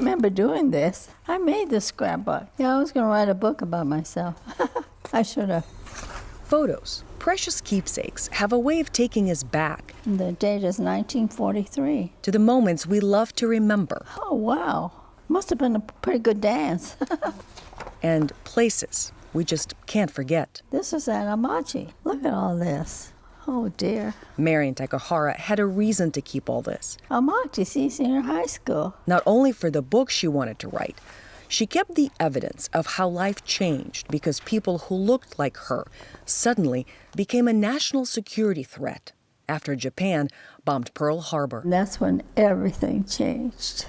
remember doing this. I made this scrapbook. Yeah, I was going to write a book about myself. I should have. Photos, precious keepsakes, have a way of taking us back. The date is 1943. To the moments we love to remember. Oh, wow. Must have been a pretty good dance. And places we just can't forget. This is at Amache. Look at all this. Oh, dear. Marion Takehara had a reason to keep all this. Amache, senior high school. Not only for the book she wanted to write, she kept the evidence of how life changed because people who looked like her suddenly became a national security threat after Japan bombed Pearl Harbor. And that's when everything changed.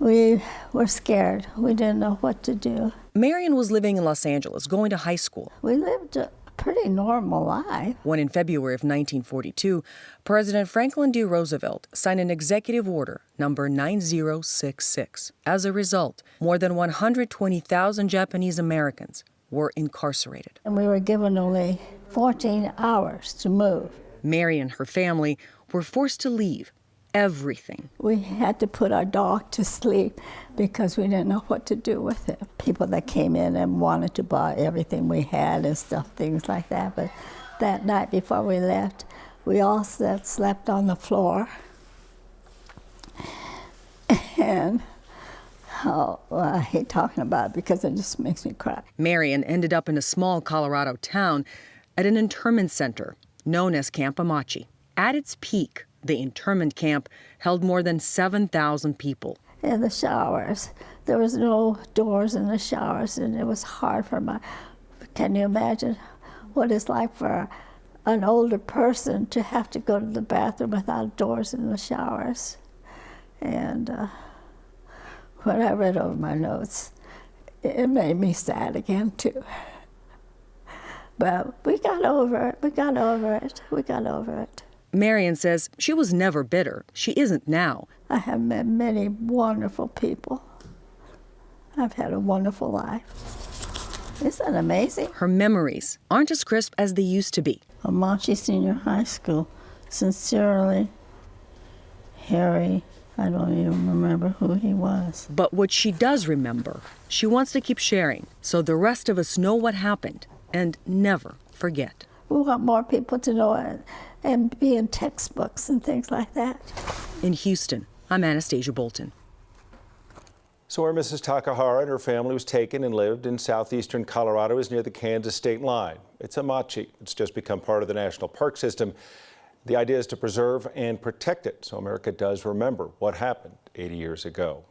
We were scared. We didn't know what to do. Marion was living in Los Angeles, going to high school. We lived a pretty normal life. When in February of 1942, President Franklin D. Roosevelt signed an executive order number 9066. As a result, more than 120,000 Japanese Americans were incarcerated. And we were given only 14 hours to move. Mary and her family were forced to leave everything. We had to put our dog to sleep because we didn't know what to do with him. People that came in and wanted to buy everything we had and stuff, things like that. But that night before we left, we all slept on the floor. And well, I hate talking about it because it just makes me cry. Marion ended up in a small Colorado town at an internment center known as Camp Amache. At its peak, the internment camp held more than 7,000 people. In the showers, there was no doors in the showers, and it was hard for can you imagine what it's like for an older person to have to go to the bathroom without doors in the showers? And when I read over my notes, it made me sad again, too. But we got over it, we got over it, we got over it. Marion says she was never bitter. She isn't now. I have met many wonderful people. I've had a wonderful life. Isn't that amazing? Her memories aren't as crisp as they used to be. Amache Senior High School. Sincerely, Harry, I don't even remember who he was. But what she does remember, she wants to keep sharing so the rest of us know what happened and never forget. We want more people to know it and be in textbooks and things like that. In Houston, I'm Anastasia Bolton. So where Mrs. Takehara and her family was taken and lived in southeastern Colorado is near the Kansas state line. It's Amache. It's just become part of the national park system. The idea is to preserve and protect it so America does remember what happened 80 years ago.